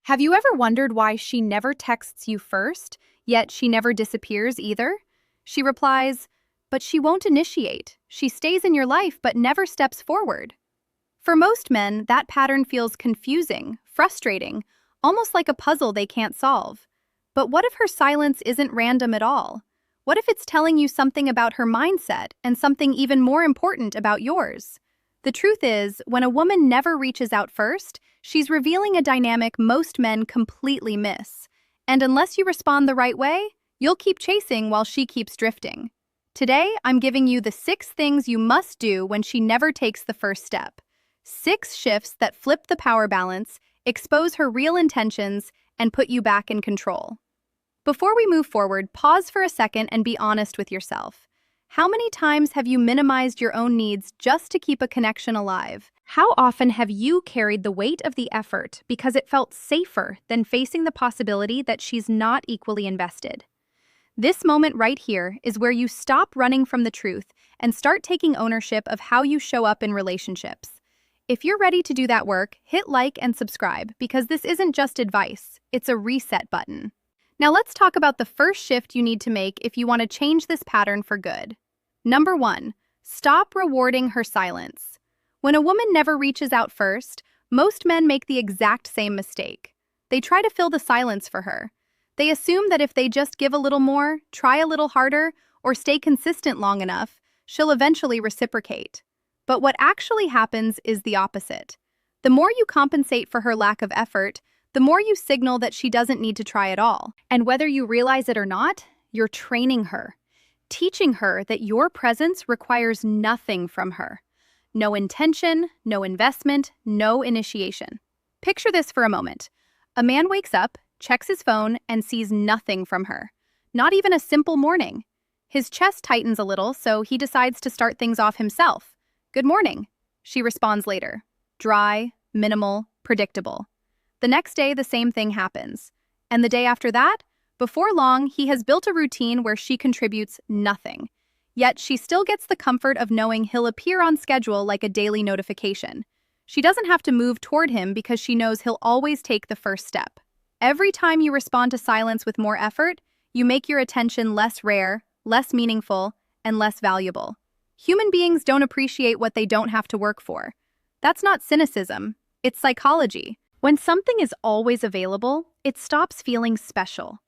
Have you ever wondered why she never texts you first, yet she never disappears either? She replies, but she won't initiate. She stays in your life but never steps forward. For most men, that pattern feels confusing, frustrating, almost like a puzzle they can't solve. But what if her silence isn't random at all? What if it's telling you something about her mindset and something even more important about yours? The truth is, when a woman never reaches out first, she's revealing a dynamic most men completely miss. And unless you respond the right way, you'll keep chasing while she keeps drifting. Today, I'm giving you the 6 things you must do when she never takes the first step. 6 shifts that flip the power balance, expose her real intentions, and put you back in control. Before we move forward, pause for a second and be honest with yourself. How many times have you minimized your own needs just to keep a connection alive? How often have you carried the weight of the effort because it felt safer than facing the possibility that she's not equally invested? This moment right here is where you stop running from the truth and start taking ownership of how you show up in relationships. If you're ready to do that work, hit like and subscribe because this isn't just advice, it's a reset button. Now let's talk about the first shift you need to make if you want to change this pattern for good. Number 1, stop rewarding her silence. When a woman never reaches out first, most men make the exact same mistake. They try to fill the silence for her. They assume that if they just give a little more, try a little harder, or stay consistent long enough, she'll eventually reciprocate. But what actually happens is the opposite. The more you compensate for her lack of effort, the more you signal that she doesn't need to try at all. And whether you realize it or not, you're training her, teaching her that your presence requires nothing from her. No intention, no investment, no initiation. Picture this for a moment. A man wakes up, checks his phone, and sees nothing from her. Not even a simple morning. His chest tightens a little, so he decides to start things off himself. "Good morning," she responds later. Dry, minimal, predictable. The next day, the same thing happens. And the day after that, before long, he has built a routine where she contributes nothing. Yet she still gets the comfort of knowing he'll appear on schedule like a daily notification. She doesn't have to move toward him because she knows he'll always take the first step. Every time you respond to silence with more effort, you make your attention less rare, less meaningful, and less valuable. Human beings don't appreciate what they don't have to work for. That's not cynicism, it's psychology. When something is always available, it stops feeling special.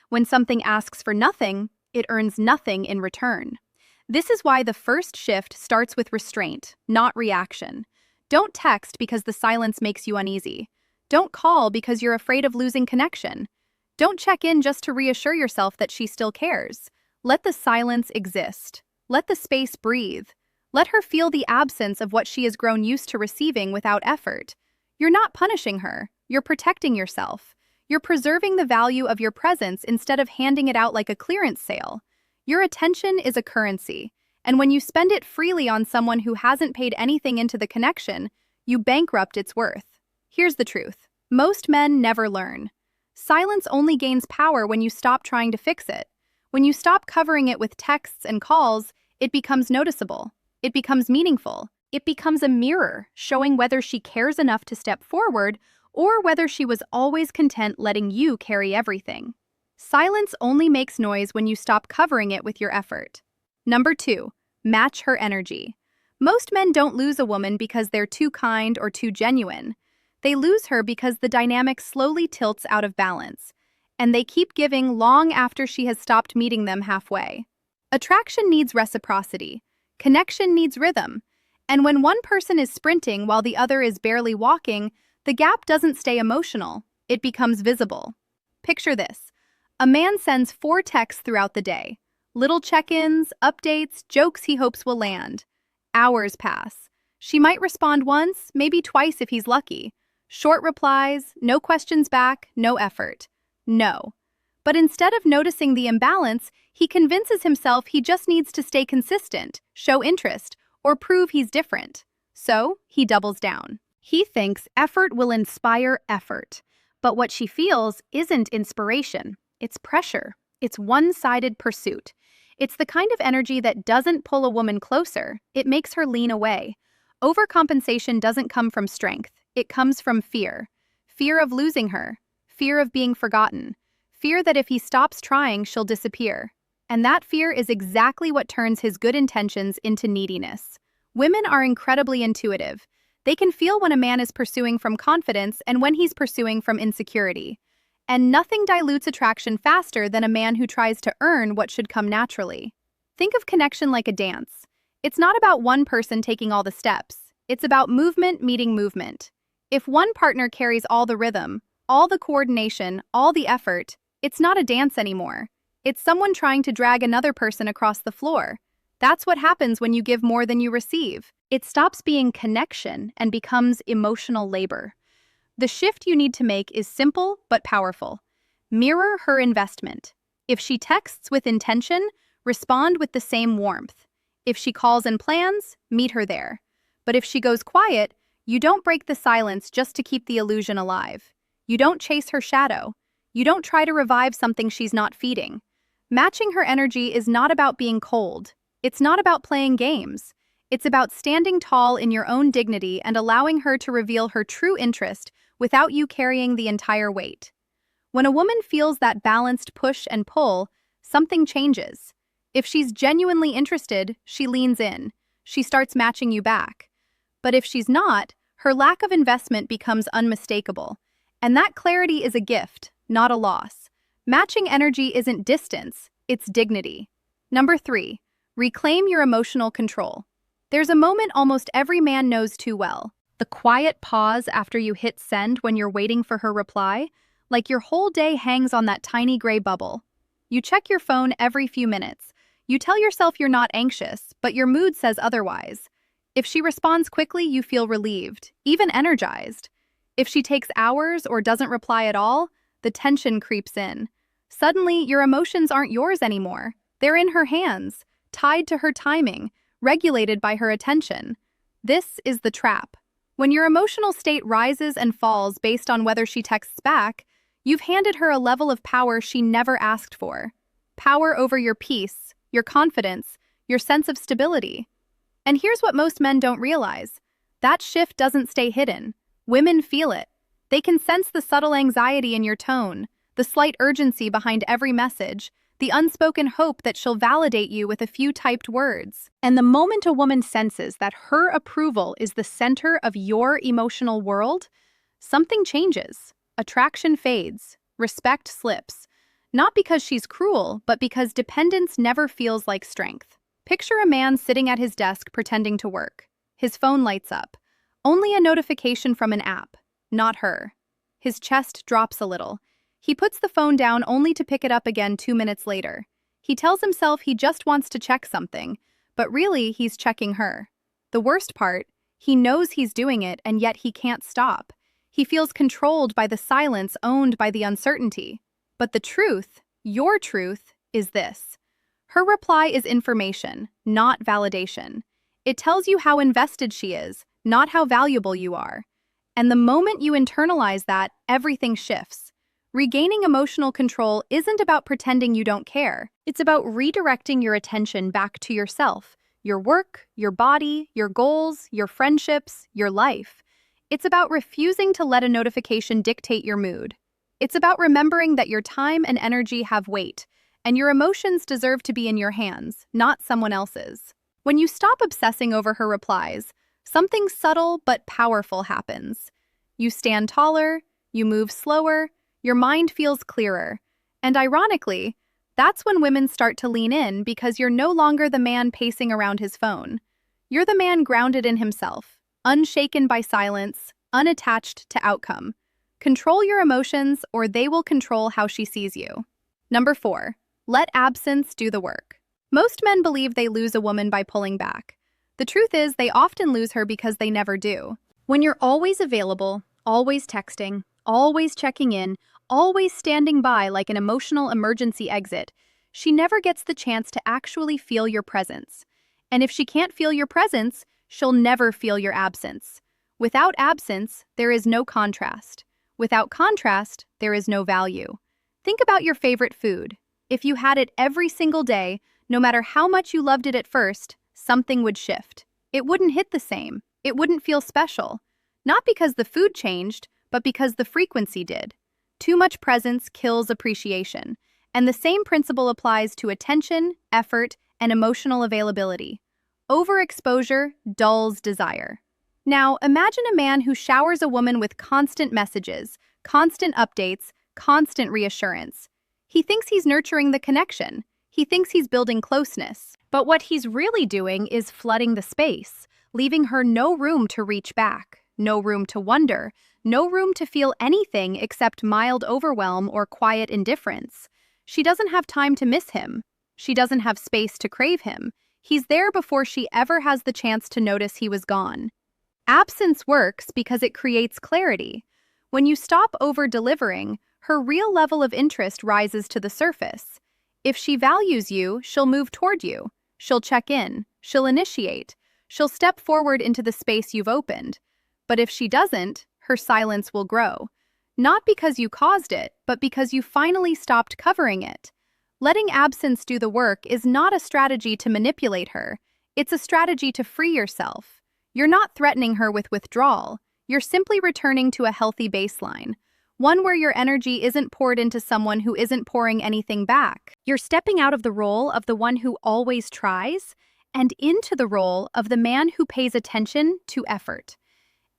When something asks for nothing, it earns nothing in return. This is why the first shift starts with restraint, not reaction. Don't text because the silence makes you uneasy. Don't call because you're afraid of losing connection. Don't check in just to reassure yourself that she still cares. Let the silence exist. Let the space breathe. Let her feel the absence of what she has grown used to receiving without effort. You're not punishing her. You're protecting yourself. You're preserving the value of your presence instead of handing it out like a clearance sale. Your attention is a currency, and when you spend it freely on someone who hasn't paid anything into the connection, you bankrupt its worth. Here's the truth. Most men never learn. Silence only gains power when you stop trying to fix it. When you stop covering it with texts and calls, it becomes noticeable. It becomes meaningful. It becomes a mirror, showing whether she cares enough to step forward or whether she was always content letting you carry everything. Silence only makes noise when you stop covering it with your effort. Number 2, match her energy. Most men don't lose a woman because they're too kind or too genuine. They lose her because the dynamic slowly tilts out of balance, and they keep giving long after she has stopped meeting them halfway. Attraction needs reciprocity. Connection needs rhythm. And when one person is sprinting while the other is barely walking, the gap doesn't stay emotional, it becomes visible. Picture this. A man sends 4 texts throughout the day. Little check-ins, updates, jokes he hopes will land. Hours pass. She might respond once, maybe twice if he's lucky. Short replies, no questions back, no effort. No. But instead of noticing the imbalance, he convinces himself he just needs to stay consistent, show interest, or prove he's different. So, he doubles down. He thinks effort will inspire effort. But what she feels isn't inspiration. It's pressure. It's one-sided pursuit. It's the kind of energy that doesn't pull a woman closer. It makes her lean away. Overcompensation doesn't come from strength. It comes from fear. Fear of losing her. Fear of being forgotten. Fear that if he stops trying, she'll disappear. And that fear is exactly what turns his good intentions into neediness. Women are incredibly intuitive. They can feel when a man is pursuing from confidence and when he's pursuing from insecurity. And nothing dilutes attraction faster than a man who tries to earn what should come naturally. Think of connection like a dance. It's not about one person taking all the steps. It's about movement meeting movement. If one partner carries all the rhythm, all the coordination, all the effort, it's not a dance anymore. It's someone trying to drag another person across the floor. That's what happens when you give more than you receive. It stops being connection and becomes emotional labor. The shift you need to make is simple but powerful. Mirror her investment. If she texts with intention, respond with the same warmth. If she calls and plans, meet her there. But if she goes quiet, you don't break the silence just to keep the illusion alive. You don't chase her shadow. You don't try to revive something she's not feeding. Matching her energy is not about being cold. It's not about playing games. It's about standing tall in your own dignity and allowing her to reveal her true interest without you carrying the entire weight. When a woman feels that balanced push and pull, something changes. If she's genuinely interested, she leans in. She starts matching you back. But if she's not, her lack of investment becomes unmistakable. And that clarity is a gift, not a loss. Matching energy isn't distance, it's dignity. Number 3, reclaim your emotional control. There's a moment almost every man knows too well. The quiet pause after you hit send when you're waiting for her reply, like your whole day hangs on that tiny gray bubble. You check your phone every few minutes. You tell yourself you're not anxious, but your mood says otherwise. If she responds quickly, you feel relieved, even energized. If she takes hours or doesn't reply at all, the tension creeps in. Suddenly, your emotions aren't yours anymore. They're in her hands, tied to her timing, regulated by her attention. This is the trap. When your emotional state rises and falls based on whether she texts back, you've handed her a level of power she never asked for. Power over your peace, your confidence, your sense of stability. And here's what most men don't realize. That shift doesn't stay hidden. Women feel it. They can sense the subtle anxiety in your tone, the slight urgency behind every message, the unspoken hope that she'll validate you with a few typed words. And the moment a woman senses that her approval is the center of your emotional world, something changes. Attraction fades. Respect slips. Not because she's cruel, but because dependence never feels like strength. Picture a man sitting at his desk pretending to work. His phone lights up. Only a notification from an app, not her. His chest drops a little. He puts the phone down only to pick it up again 2 minutes later. He tells himself he just wants to check something, but really he's checking her. The worst part, he knows he's doing it and yet he can't stop. He feels controlled by the silence owned by the uncertainty. But the truth, your truth, is this. Her reply is information, not validation. It tells you how invested she is, not how valuable you are. And the moment you internalize that, everything shifts. Regaining emotional control isn't about pretending you don't care. It's about redirecting your attention back to yourself, your work, your body, your goals, your friendships, your life. It's about refusing to let a notification dictate your mood. It's about remembering that your time and energy have weight, and your emotions deserve to be in your hands, not someone else's. When you stop obsessing over her replies, something subtle but powerful happens. You stand taller, you move slower, your mind feels clearer. And ironically, that's when women start to lean in because you're no longer the man pacing around his phone. You're the man grounded in himself, unshaken by silence, unattached to outcome. Control your emotions or they will control how she sees you. Number 4, let absence do the work. Most men believe they lose a woman by pulling back. The truth is they often lose her because they never do. When you're always available, always texting, always checking in, always standing by like an emotional emergency exit, she never gets the chance to actually feel your presence. And if she can't feel your presence, she'll never feel your absence. Without absence, there is no contrast. Without contrast, there is no value. Think about your favorite food. If you had it every single day, no matter how much you loved it at first, something would shift. It wouldn't hit the same. It wouldn't feel special. Not because the food changed, but because the frequency did. Too much presence kills appreciation, and the same principle applies to attention, effort, and emotional availability. Overexposure dulls desire. Now, imagine a man who showers a woman with constant messages, constant updates, constant reassurance. He thinks he's nurturing the connection. He thinks he's building closeness. But what he's really doing is flooding the space, leaving her no room to reach back, no room to wonder, no room to feel anything except mild overwhelm or quiet indifference. She doesn't have time to miss him. She doesn't have space to crave him. He's there before she ever has the chance to notice he was gone. Absence works because it creates clarity. When you stop over-delivering, her real level of interest rises to the surface. If she values you, she'll move toward you. She'll check in. She'll initiate. She'll step forward into the space you've opened. But if she doesn't, her silence will grow. Not because you caused it, but because you finally stopped covering it. Letting absence do the work is not a strategy to manipulate her. It's a strategy to free yourself. You're not threatening her with withdrawal. You're simply returning to a healthy baseline. One where your energy isn't poured into someone who isn't pouring anything back. You're stepping out of the role of the one who always tries and into the role of the man who pays attention to effort.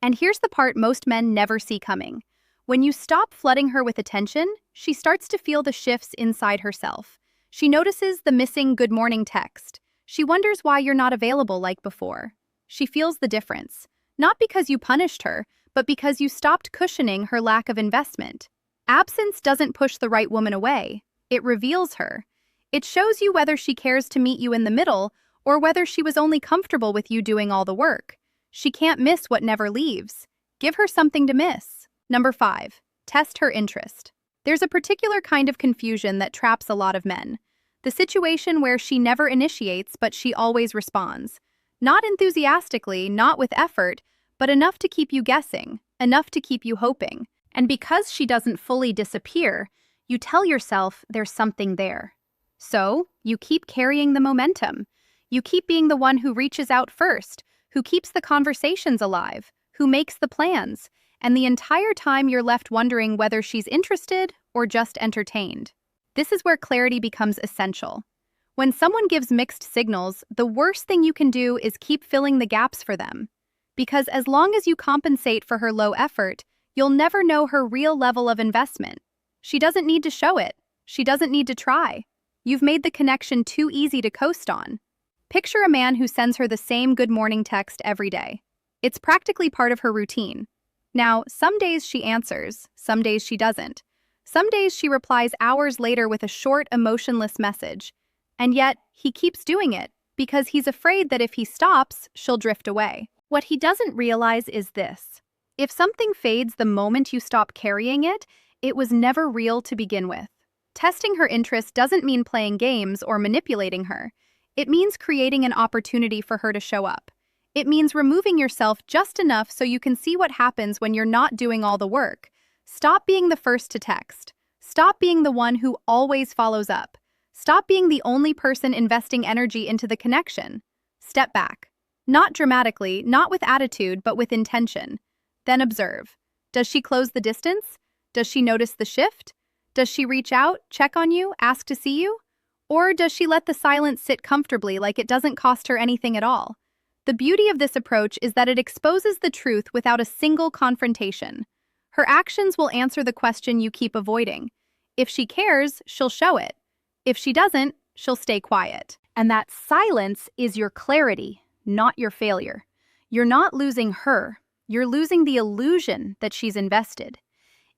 And here's the part most men never see coming. When you stop flooding her with attention, she starts to feel the shifts inside herself. She notices the missing good morning text. She wonders why you're not available like before. She feels the difference, not because you punished her, but because you stopped cushioning her lack of investment. Absence doesn't push the right woman away. It reveals her. It shows you whether she cares to meet you in the middle or whether she was only comfortable with you doing all the work. She can't miss what never leaves. Give her something to miss. Number 5, test her interest. There's a particular kind of confusion that traps a lot of men. The situation where she never initiates, but she always responds. Not enthusiastically, not with effort, but enough to keep you guessing, enough to keep you hoping. And because she doesn't fully disappear, you tell yourself there's something there. So, you keep carrying the momentum. You keep being the one who reaches out first, who keeps the conversations alive, who makes the plans, and the entire time you're left wondering whether she's interested or just entertained. This is where clarity becomes essential. When someone gives mixed signals, the worst thing you can do is keep filling the gaps for them. Because as long as you compensate for her low effort, you'll never know her real level of investment. She doesn't need to show it. She doesn't need to try. You've made the connection too easy to coast on. Picture a man who sends her the same good morning text every day. It's practically part of her routine. Now, some days she answers, some days she doesn't. Some days she replies hours later with a short, emotionless message. And yet, he keeps doing it because he's afraid that if he stops, she'll drift away. What he doesn't realize is this. If something fades the moment you stop carrying it, it was never real to begin with. Testing her interest doesn't mean playing games or manipulating her. It means creating an opportunity for her to show up. It means removing yourself just enough so you can see what happens when you're not doing all the work. Stop being the first to text. Stop being the one who always follows up. Stop being the only person investing energy into the connection. Step back. Not dramatically, not with attitude, but with intention. Then observe. Does she close the distance? Does she notice the shift? Does she reach out, check on you, ask to see you? Or does she let the silence sit comfortably like it doesn't cost her anything at all? The beauty of this approach is that it exposes the truth without a single confrontation. Her actions will answer the question you keep avoiding. If she cares, she'll show it. If she doesn't, she'll stay quiet. And that silence is your clarity, not your failure. You're not losing her. You're losing the illusion that she's invested.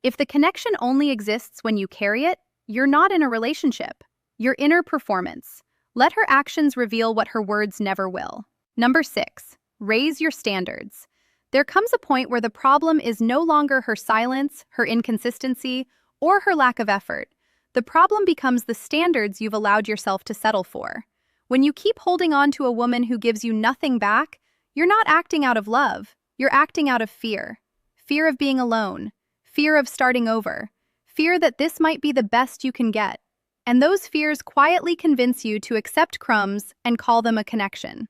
If the connection only exists when you carry it, you're not in a relationship. You're in her performance. Let her actions reveal what her words never will. Number 6, raise your standards. There comes a point where the problem is no longer her silence, her inconsistency, or her lack of effort. The problem becomes the standards you've allowed yourself to settle for. When you keep holding on to a woman who gives you nothing back, you're not acting out of love. You're acting out of fear. Fear of being alone. Fear of starting over. Fear that this might be the best you can get. And those fears quietly convince you to accept crumbs and call them a connection.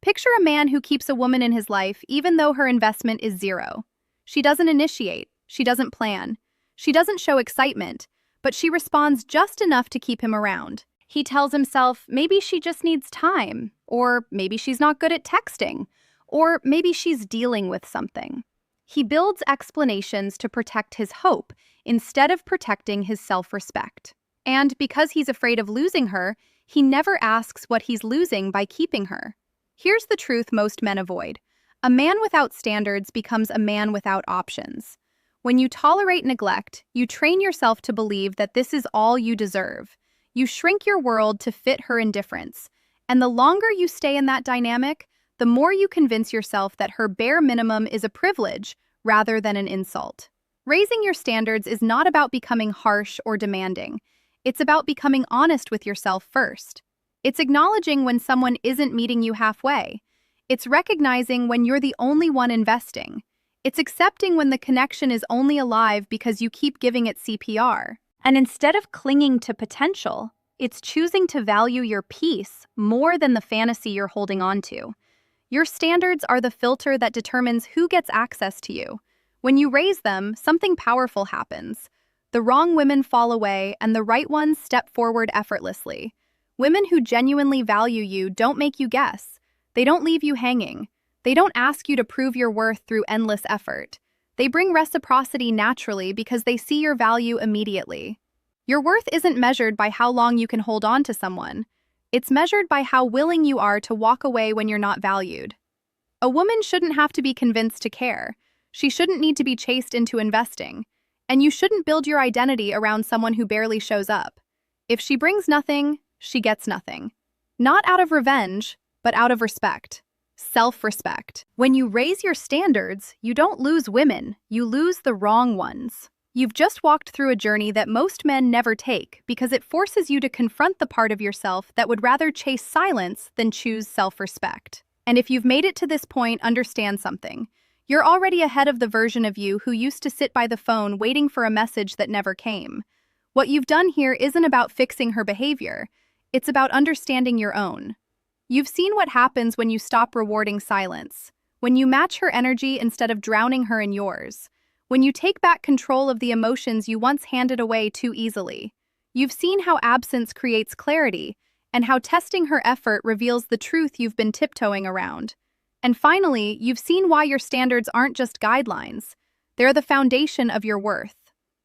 Picture a man who keeps a woman in his life even though her investment is zero. She doesn't initiate. She doesn't plan. She doesn't show excitement, but she responds just enough to keep him around. He tells himself maybe she just needs time, or maybe she's not good at texting, or maybe she's dealing with something. He builds explanations to protect his hope instead of protecting his self-respect. And because he's afraid of losing her, he never asks what he's losing by keeping her. Here's the truth most men avoid. A man without standards becomes a man without options. When you tolerate neglect, you train yourself to believe that this is all you deserve. You shrink your world to fit her indifference. And the longer you stay in that dynamic, the more you convince yourself that her bare minimum is a privilege rather than an insult. Raising your standards is not about becoming harsh or demanding. It's about becoming honest with yourself first. It's acknowledging when someone isn't meeting you halfway. It's recognizing when you're the only one investing. It's accepting when the connection is only alive because you keep giving it CPR. And instead of clinging to potential, it's choosing to value your peace more than the fantasy you're holding on to. Your standards are the filter that determines who gets access to you. When you raise them, something powerful happens. The wrong women fall away and the right ones step forward effortlessly. Women who genuinely value you don't make you guess. They don't leave you hanging. They don't ask you to prove your worth through endless effort. They bring reciprocity naturally because they see your value immediately. Your worth isn't measured by how long you can hold on to someone. It's measured by how willing you are to walk away when you're not valued. A woman shouldn't have to be convinced to care. She shouldn't need to be chased into investing. And you shouldn't build your identity around someone who barely shows up. If she brings nothing, she gets nothing. Not out of revenge, but out of respect. Self-respect. When you raise your standards, you don't lose women, you lose the wrong ones. You've just walked through a journey that most men never take because it forces you to confront the part of yourself that would rather chase silence than choose self-respect. And if you've made it to this point, understand something. You're already ahead of the version of you who used to sit by the phone waiting for a message that never came. What you've done here isn't about fixing her behavior. It's about understanding your own. You've seen what happens when you stop rewarding silence, when you match her energy instead of drowning her in yours, when you take back control of the emotions you once handed away too easily. You've seen how absence creates clarity, and how testing her effort reveals the truth you've been tiptoeing around. And finally, you've seen why your standards aren't just guidelines. They're the foundation of your worth.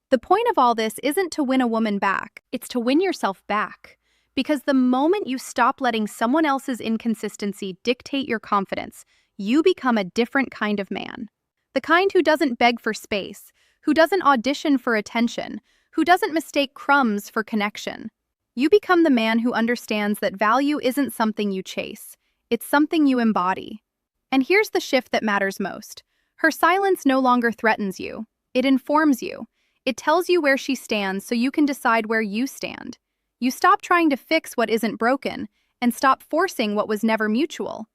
The point of all this isn't to win a woman back, it's to win yourself back. Because the moment you stop letting someone else's inconsistency dictate your confidence, you become a different kind of man. The kind who doesn't beg for space, who doesn't audition for attention, who doesn't mistake crumbs for connection. You become the man who understands that value isn't something you chase, it's something you embody. And here's the shift that matters most. Her silence no longer threatens you. It informs you. It tells you where she stands so you can decide where you stand. You stop trying to fix what isn't broken and stop forcing what was never mutual.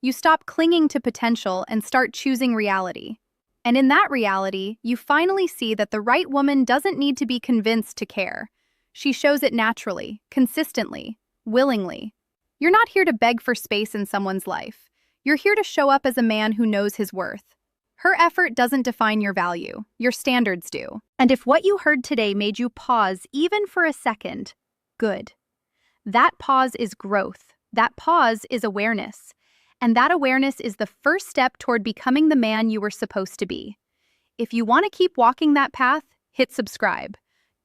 You stop clinging to potential and start choosing reality. And in that reality, you finally see that the right woman doesn't need to be convinced to care. She shows it naturally, consistently, willingly. You're not here to beg for space in someone's life. You're here to show up as a man who knows his worth. Her effort doesn't define your value, your standards do. And if what you heard today made you pause even for a second, good. That pause is growth. That pause is awareness. And that awareness is the first step toward becoming the man you were supposed to be. If you want to keep walking that path, hit subscribe.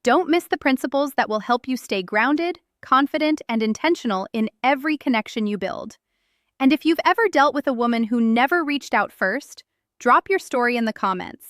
Don't miss the principles that will help you stay grounded, confident, and intentional in every connection you build. And if you've ever dealt with a woman who never reached out first, drop your story in the comments.